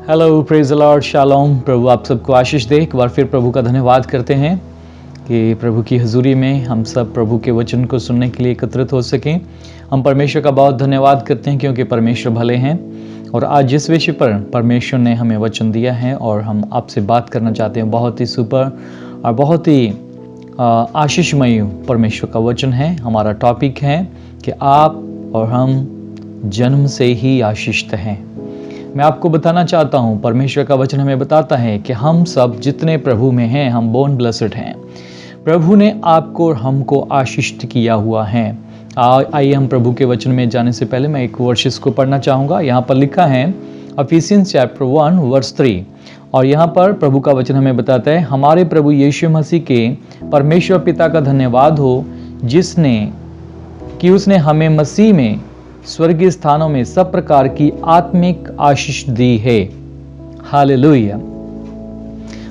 Hello, praise the lord, शालोम। प्रभु आप सबको आशीष दे। एक बार फिर प्रभु का धन्यवाद करते हैं कि प्रभु की हजूरी में हम सब प्रभु के वचन को सुनने के लिए एकत्रित हो सकें। हम परमेश्वर का बहुत धन्यवाद करते हैं क्योंकि परमेश्वर भले हैं। और आज जिस विषय पर परमेश्वर ने हमें वचन दिया है और हम आपसे बात करना चाहते हैं, बहुत ही सुपर और बहुत ही आशीषमय परमेश्वर का वचन है। हमारा टॉपिक है कि आप और हम जन्म से ही आशीषित हैं। मैं आपको बताना चाहता हूँ, परमेश्वर का वचन हमें बताता है कि हम सब जितने प्रभु में हैं, हम बोर्न ब्लेस्ड हैं। प्रभु ने आपको और हमको आशीषित किया हुआ है। आइए हम प्रभु के वचन में जाने से पहले मैं एक वर्सेस को पढ़ना चाहूँगा। यहाँ पर लिखा है इफिसियंस चैप्टर 1 वर्स 3, और यहाँ पर प्रभु का वचन हमें बताता है, हमारे प्रभु यीशु मसीह के परमेश्वर पिता का धन्यवाद हो उसने हमें मसीह में स्वर्गीय स्थानों में सब प्रकार की आत्मिक आशीष दी है। हालेलुया।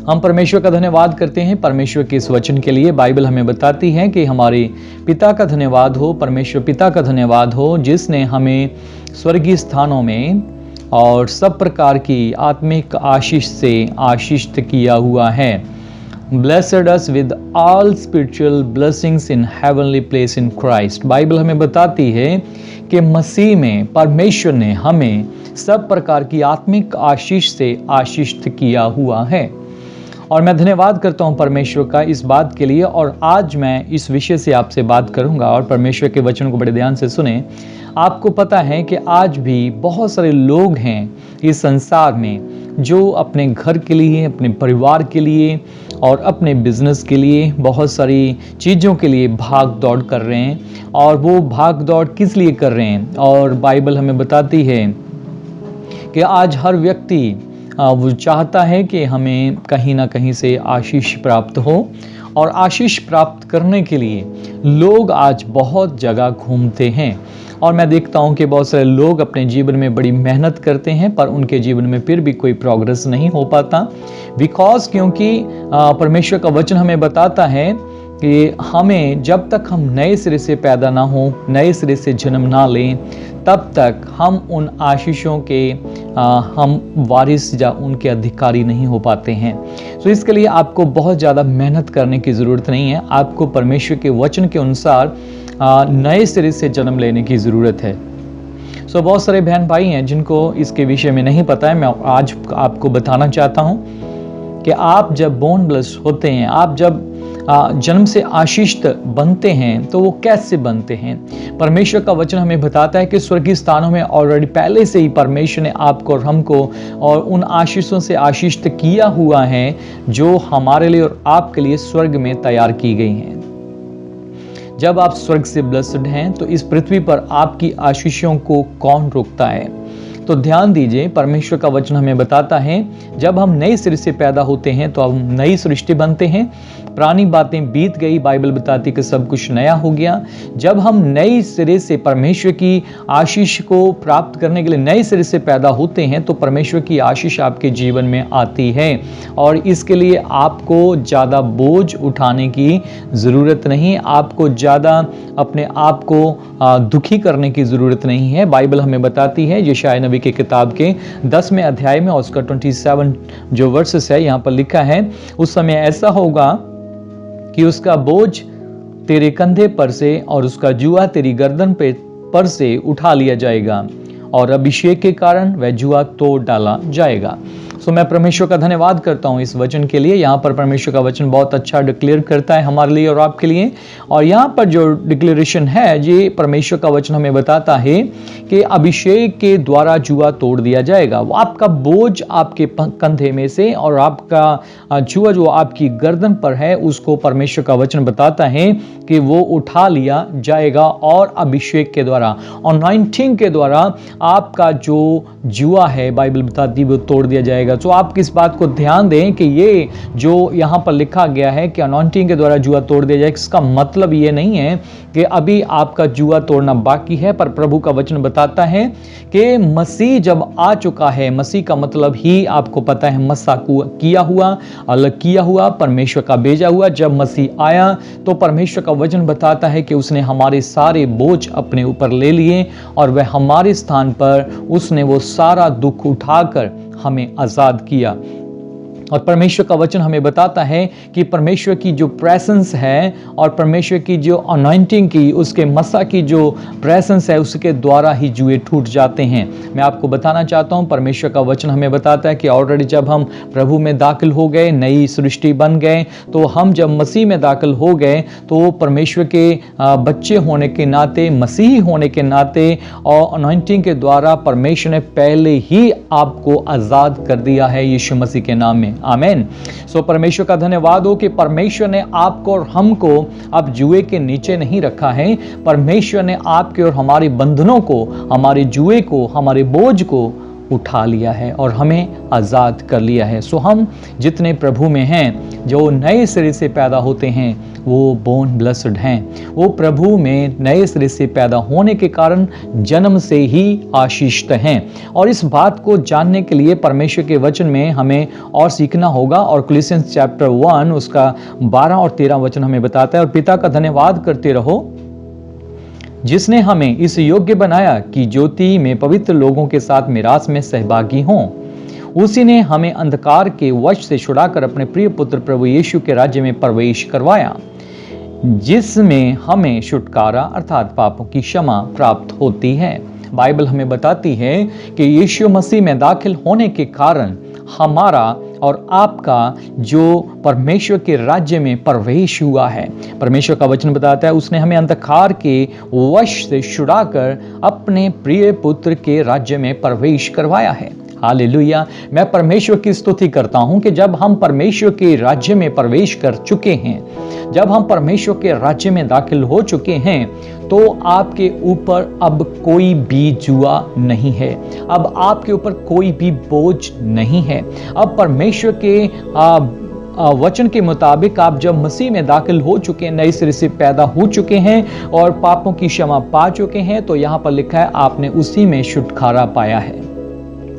हम परमेश्वर का धन्यवाद करते हैं परमेश्वर के इस वचन के लिए। बाइबल हमें बताती है कि हमारे पिता का धन्यवाद हो, परमेश्वर पिता का धन्यवाद हो जिसने हमें स्वर्गीय स्थानों में और सब प्रकार की आत्मिक आशीष से आशीषित किया हुआ है। Blessed us with all spiritual blessings in heavenly place in Christ। Bible हमें बताती है कि मसीह में परमेश्वर ने हमें सब प्रकार की आत्मिक आशीष से आशीषित किया हुआ है। और मैं धन्यवाद करता हूँ परमेश्वर का इस बात के लिए। और आज मैं इस विषय से आपसे बात करूँगा और परमेश्वर के वचन को बड़े ध्यान से सुने। आपको पता है कि आज भी बहुत सारे लोग हैं इस संसार में जो अपने घर के लिए, अपने परिवार के लिए और अपने बिजनेस के लिए, बहुत सारी चीज़ों के लिए भाग दौड़ कर रहे हैं। और वो भाग दौड़ किस लिए कर रहे हैं? और बाइबल हमें बताती है कि आज हर व्यक्ति वो चाहता है कि हमें कहीं ना कहीं से आशीष प्राप्त हो। और आशीष प्राप्त करने के लिए लोग आज बहुत जगह घूमते हैं। और मैं देखता हूं कि बहुत सारे लोग अपने जीवन में बड़ी मेहनत करते हैं पर उनके जीवन में फिर भी कोई प्रोग्रेस नहीं हो पाता। क्योंकि परमेश्वर का वचन हमें बताता है कि हमें जब तक हम नए सिरे से पैदा ना हो, नए सिरे से जन्म ना लें, तब तक हम उन आशीषों के हम वारिस या उनके अधिकारी नहीं हो पाते हैं। तो इसके लिए आपको बहुत ज़्यादा मेहनत करने की ज़रूरत नहीं है। आपको परमेश्वर के वचन के अनुसार नए सिरे से जन्म लेने की ज़रूरत है। बहुत सारे बहन भाई हैं जिनको इसके विषय में नहीं पता है। मैं आज आपको बताना चाहता हूँ कि आप जब बोर्न ब्लेस्ड होते हैं, आप जब जन्म से आशीषित बनते हैं तो वो कैसे बनते हैं? परमेश्वर का वचन हमें बताता है कि स्वर्गीय स्थानों में ऑलरेडी पहले से ही परमेश्वर ने आपको और हमको और उन आशीषों से आशीषित किया हुआ है जो हमारे लिए और आपके लिए स्वर्ग में तैयार की गई हैं। जब आप स्वर्ग से ब्लेस्ड हैं तो इस पृथ्वी पर आपकी आशीषों को कौन रोकता है? तो ध्यान दीजिए, परमेश्वर का वचन हमें बताता है जब हम नए सिरे से पैदा होते हैं तो हम नई सृष्टि बनते हैं। पुरानी बातें बीत गई, बाइबल बताती कि सब कुछ नया हो गया। जब हम नए सिरे से परमेश्वर की आशीष को प्राप्त करने के लिए नए सिरे से पैदा होते हैं तो परमेश्वर की आशीष आपके जीवन में आती है। और इसके लिए आपको ज़्यादा बोझ उठाने की ज़रूरत नहीं, आपको ज़्यादा अपने आप को दुखी करने की ज़रूरत नहीं है। बाइबल हमें बताती है यशायाह नबी की किताब के 10वें अध्याय में और उसका 27 जो वर्सेस है, यहाँ पर लिखा है, उस समय ऐसा होगा कि उसका बोझ तेरे कंधे पर से और उसका जुआ तेरी गर्दन पर से उठा लिया जाएगा और अभिषेक के कारण वह जुआ तोड़ डाला जाएगा। मैं परमेश्वर का धन्यवाद करता हूँ इस वचन के लिए। यहाँ पर परमेश्वर का वचन बहुत अच्छा डिक्लेयर करता है हमारे लिए और आपके लिए। और यहाँ पर जो डिक्लेरेशन है, ये परमेश्वर का वचन हमें बताता है कि अभिषेक के द्वारा जुआ तोड़ दिया जाएगा। वो आपका बोझ आपके कंधे में से और आपका जुआ जो आपकी गर्दन पर है उसको परमेश्वर का वचन बताता है कि वो उठा लिया जाएगा और अभिषेक के द्वारा, अनॉइंटिंग के द्वारा आपका जो जुआ है, बाइबल बताती है, वो तोड़ दिया जाएगा। तो आप किस बात को ध्यान दें कि ये जो यहाँ पर लिखा गया है कि अनॉइंटिंग के द्वारा जुआ तोड़ दिया जाए, इसका मतलब ये नहीं है कि अभी आपका जुआ तोड़ना बाकी है, पर प्रभु का वचन बताता है कि मसीह जब आ चुका है, मसीह का मतलब ही आपको पता है, मसा किया हुआ, अलग किया हुआ, परमेश्वर का भेजा हुआ। जब मसीह आया तो परमेश्वर का वचन बताता है कि उसने हमारे सारे बोझ अपने ऊपर ले लिए और वह हमारे स्थान पर उसने वो सारा दुख उठाकर हमें आज़ाद किया। और परमेश्वर का वचन हमें बताता है कि परमेश्वर की जो प्रेजेंस है और परमेश्वर की जो अनॉइंटिंग की, उसके मसा की जो प्रेजेंस है, उसके द्वारा ही जुए टूट जाते हैं। मैं आपको बताना चाहता हूँ, परमेश्वर का वचन हमें बताता है कि ऑलरेडी जब हम प्रभु में दाखिल हो गए, नई सृष्टि बन गए, तो हम जब मसीह में दाखिल हो गए तो परमेश्वर के बच्चे होने के नाते, मसीही होने के नाते और अनॉइंटिंग के द्वारा परमेश्वर ने पहले ही आपको आज़ाद कर दिया है यीशु मसीह के नाम में। आमीन। सो परमेश्वर का धन्यवाद हो कि परमेश्वर ने आपको और हमको अब जुए के नीचे नहीं रखा है। परमेश्वर ने आपके और हमारे बंधनों को, हमारे जुए को, हमारे बोझ को उठा लिया है और हमें आज़ाद कर लिया है। सो हम जितने प्रभु में हैं, जो नए सिरे से पैदा होते हैं, वो बोर्न ब्लेस्ड हैं। वो प्रभु में नए सिरे से पैदा होने के कारण जन्म से ही आशीषित हैं। और इस बात को जानने के लिए परमेश्वर के वचन में हमें और सीखना होगा। और कोलोसियंस चैप्टर 1 उसका 12 और 13 वचन हमें बताता है, और पिता का धन्यवाद करते रहो जिसने हमें इस योग्य बनाया कि ज्योति में पवित्र लोगों के साथ मिरास में सहभागी हों। उसी ने हमें अंधकार के वश से छुड़ाकर अपने प्रिय पुत्र प्रभु यीशु के राज्य में प्रवेश करवाया, जिसमें हमें छुटकारा अर्थात पापों की क्षमा प्राप्त होती है। बाइबल हमें बताती है कि यीशु मसीह में दाखिल होने के कारण हमारा और आपका जो परमेश्वर के राज्य में प्रवेश हुआ है। परमेश्वर का वचन बताता है उसने हमें अंधकार के वश से छुड़ाकर अपने प्रिय पुत्र के राज्य में प्रवेश करवाया है। हालेलुया। मैं परमेश्वर की स्तुति करता हूं कि जब हम परमेश्वर के राज्य में प्रवेश कर चुके हैं, जब हम परमेश्वर के राज्य में दाखिल हो चुके हैं, तो आपके ऊपर अब कोई भी जुआ नहीं है, अब आपके ऊपर कोई भी बोझ नहीं है। अब परमेश्वर के वचन के मुताबिक आप जब मसीह में दाखिल हो चुके हैं, नए सिरे से पैदा हो चुके हैं और पापों की क्षमा पा चुके हैं, तो यहाँ पर लिखा है आपने उसी में छुटकारा पाया है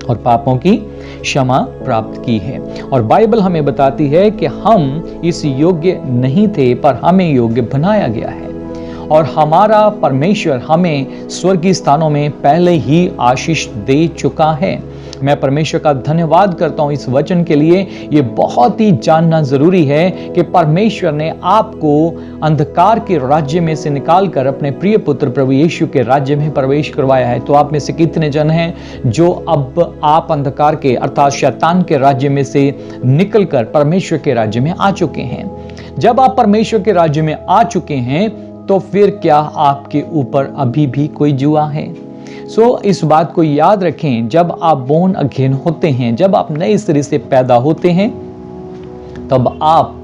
और पापों की क्षमा प्राप्त की है। और बाइबल हमें बताती है कि हम इस योग्य नहीं थे, पर हमें योग्य बनाया गया है। और हमारा परमेश्वर हमें स्वर्गीय स्थानों में पहले ही आशीष दे चुका है। मैं परमेश्वर का धन्यवाद करता हूं इस वचन के लिए। ये बहुत ही जानना जरूरी है कि परमेश्वर ने आपको अंधकार के राज्य में से निकालकर अपने प्रिय पुत्र प्रभु यीशु के राज्य में प्रवेश करवाया है। तो आप में से कितने जन हैं जो अब आप अंधकार के अर्थात शैतान के राज्य में से निकलकर परमेश्वर के राज्य में आ चुके हैं? जब आप परमेश्वर के राज्य में आ चुके हैं, तो फिर क्या आपके ऊपर अभी भी कोई जुआ है? इस बात को याद रखें, जब आप बोर्न अगेन होते हैं, जब आप नए सिरे से पैदा होते हैं, तब आप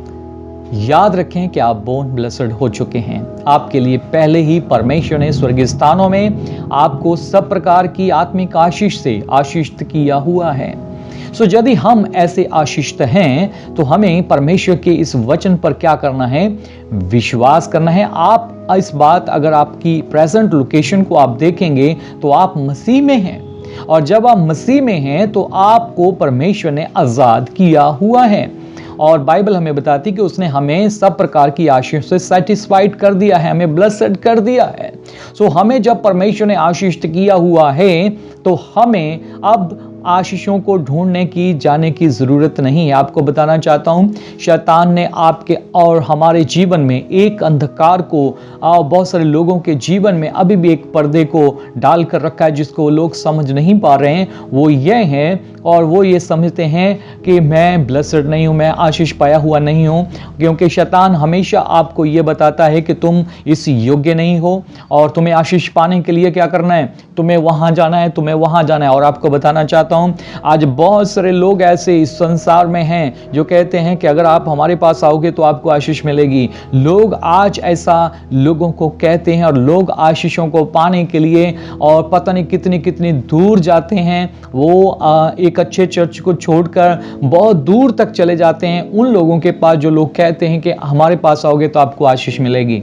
याद रखें कि आप बोर्न ब्लेस्ड हो चुके हैं। आपके लिए पहले ही परमेश्वर ने स्वर्गीय स्थानों में आपको सब प्रकार की आत्मिक आशीष से आशीषित किया हुआ है। यदि हम ऐसे आशीषित हैं, तो हमें परमेश्वर के इस वचन पर क्या करना है? विश्वास करना है। आप इस बात, अगर आपकी प्रेजेंट लोकेशन को आप देखेंगे तो आप मसीह में हैं, और जब आप मसीह में हैं तो आपको परमेश्वर ने आजाद किया हुआ है। और बाइबल हमें बताती कि उसने हमें सब प्रकार की आशीष से सेटिस्फाइड कर दिया है, हमें ब्लेस्ड कर दिया है। हमें जब परमेश्वर ने आशीषित किया हुआ है, तो हमें अब आशीषों को ढूंढने की, जाने की जरूरत नहीं है। आपको बताना चाहता हूं, शैतान ने आपके और हमारे जीवन में एक अंधकार को, बहुत सारे लोगों के जीवन में अभी भी एक पर्दे को डाल कर रखा है, जिसको लोग समझ नहीं पा रहे हैं। वो ये है, और वो ये समझते हैं कि मैं ब्लेस्ड नहीं हूं, मैं आशीष पाया हुआ नहीं हूं, क्योंकि शैतान हमेशा आपको ये बताता है कि तुम इस योग्य नहीं हो, और तुम्हें आशीष पाने के लिए क्या करना है? तुम्हें वहां जाना है, तुम्हें वहां जाना है। और आपको बताना चाहता हूं, आज बहुत सारे लोग ऐसे इस संसार में हैं जो कहते हैं कि अगर आप हमारे पास आओगे तो आपको आशीष मिलेगी। लोग आज ऐसा लोगों को कहते हैं, और लोग आशीषों को पाने के लिए और पता नहीं कितनी कितनी दूर जाते हैं। वो एक अच्छे चर्च को छोड़कर बहुत दूर तक चले जाते हैं उन लोगों के पास जो लोग कहते हैं कि हमारे पास आओगे तो आपको आशीष मिलेगी।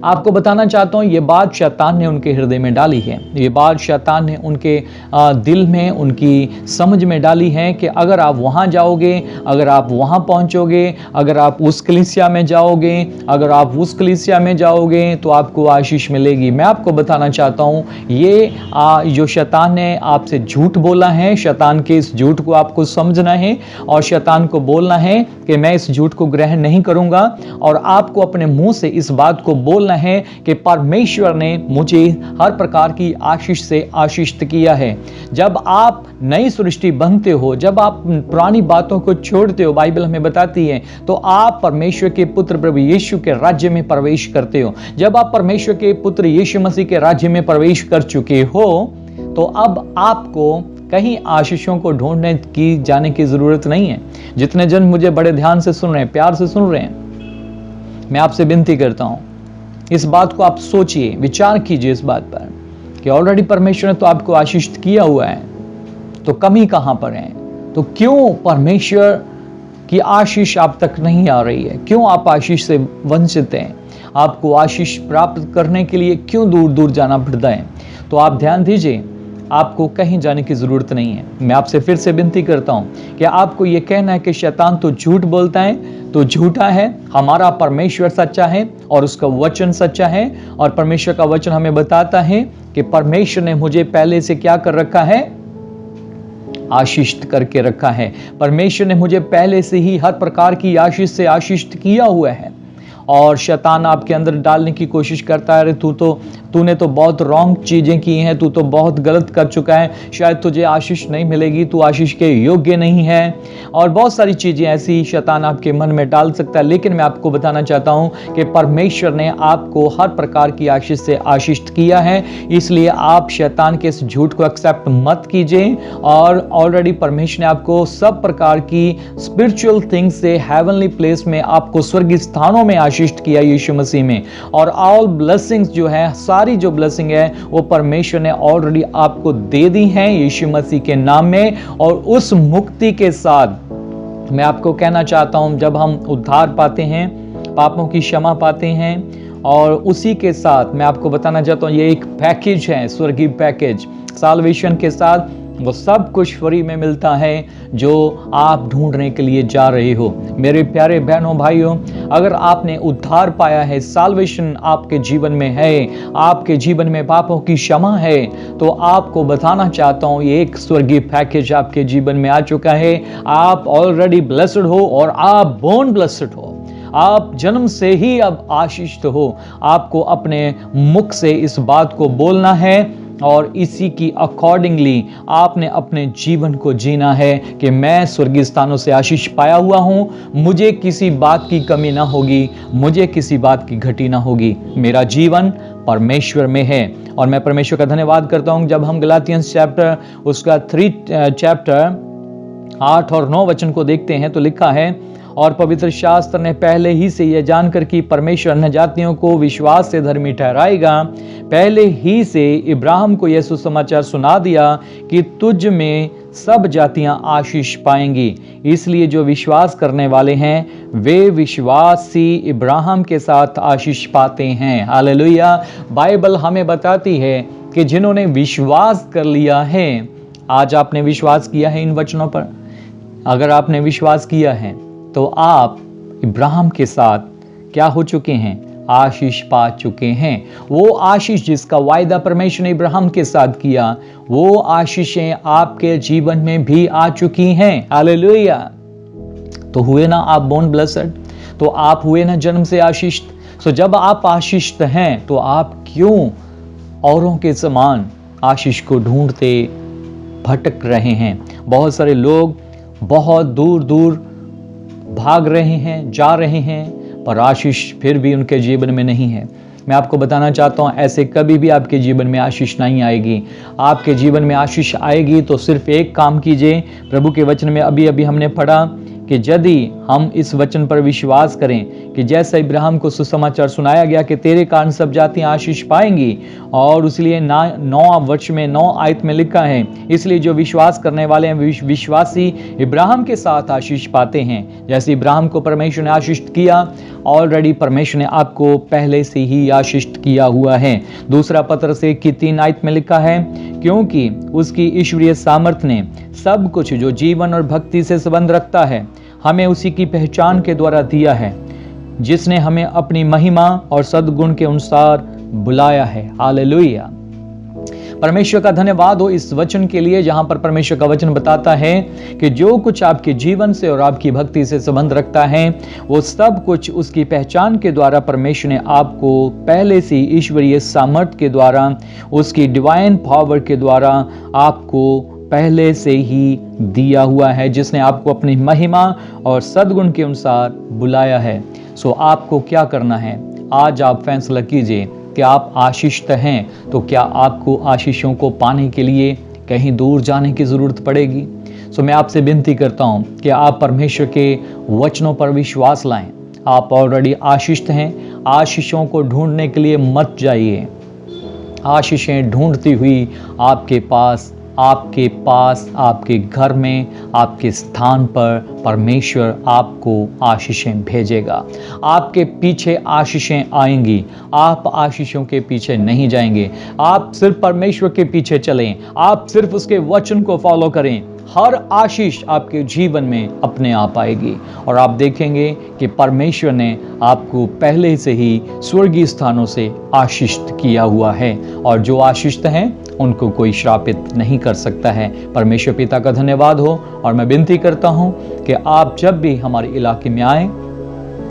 आपको बताना चाहता हूं, ये बात शैतान ने उनके हृदय में डाली है, ये बात शैतान ने उनके दिल में, उनकी समझ में डाली है कि अगर आप वहां जाओगे, अगर आप वहां पहुंचोगे, अगर आप उस कलीसिया में जाओगे, अगर आप उस कलीसिया में जाओगे तो आपको आशीष मिलेगी। मैं आपको बताना चाहता हूं, ये जो शैतान ने आपसे झूठ बोला है, शैतान के इस झूठ को आपको समझना है और शैतान को बोलना है कि मैं इस झूठ को ग्रहण नहीं करूंगा, और आपको अपने मुंह से इस बात को बोलना है कि परमेश्वर ने मुझे हर प्रकार की आशीष से आशीषित किया है। जब आप नई सृष्टि बनते हो, जब आप पुरानी बातों को छोड़ते हो, बाइबल हमें बताती है, तो आप परमेश्वर के पुत्र प्रभु यीशु के राज्य में प्रवेश करते हो। जब आप परमेश्वर के पुत्र यीशु मसीह के राज्य में प्रवेश कर चुके हो, तो अब आपको कहीं आशीषों को ढूंढने की जाने की जरूरत नहीं है। जितने जन मुझे बड़े ध्यान से सुन रहे हैं, प्यार से सुन रहे हैं, मैं आपसे विनती करता हूं, इस बात को आप सोचिए, विचार कीजिए इस बात पर कि ऑलरेडी परमेश्वर ने तो आपको आशीषित किया हुआ है, तो कमी कहां पर है? तो क्यों परमेश्वर की आशीष आप तक नहीं आ रही है? क्यों आप आशीष से वंचित हैं? आपको आशीष प्राप्त करने के लिए क्यों दूर दूर जाना पड़ता है? तो आप ध्यान दीजिए, आपको कहीं जाने की जरूरत नहीं है। मैं आपसे फिर से विनती करता हूं कि आपको यह कहना है कि शैतान तो झूठ बोलता है, तो झूठा है, हमारा परमेश्वर सच्चा है और उसका वचन सच्चा है। और परमेश्वर का वचन हमें बताता है कि परमेश्वर ने मुझे पहले से क्या कर रखा है? आशीषित करके रखा है। परमेश्वर ने मुझे पहले से ही हर प्रकार की आशीष से आशीषित किया हुआ है। और शैतान आपके अंदर डालने की कोशिश करता है, अरे तूने तो बहुत रॉन्ग चीजें की हैं, तू तो बहुत गलत कर चुका है, शायद तुझे आशीष नहीं मिलेगी, तू आशीष के योग्य नहीं है, और बहुत सारी चीजें ऐसी शैतान आपके मन में डाल सकता है। लेकिन मैं आपको बताना चाहता हूं कि परमेश्वर ने आपको हर प्रकार की आशीष से आशीषित किया है, इसलिए आप शैतान के इस झूठ को एक्सेप्ट मत कीजिए। और ऑलरेडी परमेश्वर ने आपको सब प्रकार की स्पिरिचुअल थिंग्स से, हेवनली प्लेस में, आपको स्वर्गीय स्थानों में आशीषित किया यीशु मसीह में। और ऑल ब्लेसिंग्स जो है, सारी जो ब्लेसिंग है, वो परमेश्वर ने ऑलरेडी आपको दे दी है यीशु मसीह के नाम में। और उस मुक्ति के साथ मैं आपको कहना चाहता हूं, जब हम उद्धार पाते हैं, पापों की क्षमा पाते हैं, और उसी के साथ मैं आपको बताना चाहता हूं, ये एक पैकेज है, स्वर्गीय पैकेज। साल्वेशन के साथ वो सब कुछ फ्री में मिलता है जो आप ढूंढने के लिए जा रहे हो। मेरे प्यारे बहनों भाइयों, अगर आपने उद्धार पाया है, साल्वेशन आपके जीवन में है, आपके जीवन में पापों की क्षमा है, तो आपको बताना चाहता हूं, ये एक स्वर्गीय पैकेज आपके जीवन में आ चुका है। आप ऑलरेडी ब्लेस्ड हो और आप बोर्न ब्लेस्ड हो। आप जन्म से ही अब आशीषित हो। आपको अपने मुख से इस बात को बोलना है और इसी की अकॉर्डिंगली आपने अपने जीवन को जीना है कि मैं स्वर्गीय स्थानों से आशीष पाया हुआ हूं, मुझे किसी बात की कमी ना होगी, मुझे किसी बात की घटी ना होगी, मेरा जीवन परमेश्वर में है। और मैं परमेश्वर का धन्यवाद करता हूं, जब हम गलातियंस चैप्टर उसका 3 चैप्टर 8 और 9 वचन को देखते हैं, तो लिखा है, और पवित्र शास्त्र ने पहले ही से यह जानकर कि परमेश्वर अन्य जातियों को विश्वास से धर्मी ठहराएगा, पहले ही से इब्राहिम को यह सुसमाचार सुना दिया कि तुझ में सब जातियां आशीष पाएंगी। इसलिए जो विश्वास करने वाले हैं वे विश्वासी इब्राहिम के साथ आशीष पाते हैं। हालेलुया। बाइबल हमें बताती है कि जिन्होंने विश्वास कर लिया है, आज आपने विश्वास किया है इन वचनों पर, अगर आपने विश्वास किया है तो आप इब्राहिम के साथ क्या हो चुके हैं? आशीष पा चुके हैं। वो आशीष जिसका वायदा परमेश्वर ने इब्राहिम के साथ किया, वो आशीषें आपके जीवन में भी आ चुकी हैं। हालेलुया। तो हुए ना आप बोर्न ब्लेस्ड, तो आप हुए ना जन्म से आशीषित। सो जब आप आशीषित हैं तो आप क्यों औरों के समान आशीष को ढूंढते भटक रहे हैं? बहुत सारे लोग बहुत दूर दूर भाग रहे हैं, जा रहे हैं, पर आशीष फिर भी उनके जीवन में नहीं है। मैं आपको बताना चाहता हूं, ऐसे कभी भी आपके जीवन में आशीष नहीं आएगी। आपके जीवन में आशीष आएगी तो सिर्फ एक काम कीजिए। प्रभु के वचन में अभी अभी हमने पढ़ा कि यदि हम इस वचन पर विश्वास करें कि जैसा इब्राहिम को सुसमाचार सुनाया गया कि तेरे कारण सब जातियां आशीष पाएंगी, और इसलिए 9 वर्ष में 9 आयत में लिखा है, इसलिए जो विश्वास करने वाले हैं विश्वासी इब्राहिम के साथ आशीष पाते हैं। जैसे इब्राहिम को परमेश्वर ने आशीष किया, ऑलरेडी परमेश्वर ने आपको पहले से ही आशीष किया हुआ है। दूसरा पत्रस 1:3 आयत में लिखा है, क्योंकि उसकी ईश्वरीय सामर्थ्य ने सब कुछ जो जीवन और भक्ति से संबंध रखता है हमें उसी की पहचान के द्वारा दिया है, जिसने हमें अपनी महिमा और सद्गुण के अनुसार बुलाया है। हालेलुया। परमेश्वर का धन्यवाद हो इस वचन के लिए, जहां पर परमेश्वर का वचन बताता है कि जो कुछ आपके जीवन से और आपकी भक्ति से संबंध रखता है वो सब कुछ उसकी पहचान के द्वारा परमेश्वर ने आपको पहले से ईश्वरीय सामर्थ्य के द्वारा, उसकी डिवाइन पावर के द्वारा आपको पहले से ही दिया हुआ है, जिसने आपको अपनी महिमा और सद्गुण के अनुसार बुलाया है। सो आपको क्या करना है? आज आप फैसला कीजिए कि आप आशीषित हैं, तो क्या आपको आशीषों को पाने के लिए कहीं दूर जाने की जरूरत पड़ेगी? सो मैं आपसे विनती करता हूं कि आप परमेश्वर के वचनों पर विश्वास लाएं। आप ऑलरेडी आशीषित हैं। आशीषों को ढूंढने के लिए मत जाइए। आशीषें ढूंढती हुई आपके पास, आपके घर में, आपके स्थान पर परमेश्वर आपको आशीषें भेजेगा। आपके पीछे आशीषें आएंगी। आप आशीषों के पीछे नहीं जाएंगे। आप सिर्फ परमेश्वर के पीछे चलें। आप सिर्फ उसके वचन को फॉलो करें। हर आशीष आपके जीवन में अपने आप आएगी और आप देखेंगे कि परमेश्वर ने आपको पहले से ही स्वर्गीय स्थानों से आशीषित किया हुआ है, और जो आशीषित हैं उनको कोई श्रापित नहीं कर सकता है। परमेश्वर पिता का धन्यवाद हो। और मैं विनती करता हूं कि आप जब भी हमारे इलाके में आए,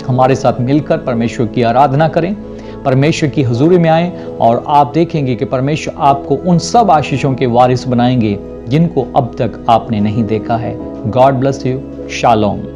हमारे साथ मिलकर परमेश्वर की आराधना करें, परमेश्वर की हुजूरी में आए, और आप देखेंगे कि परमेश्वर आपको उन सब आशीषों के वारिस बनाएंगे जिनको अब तक आपने नहीं देखा है। God bless you. शालोम।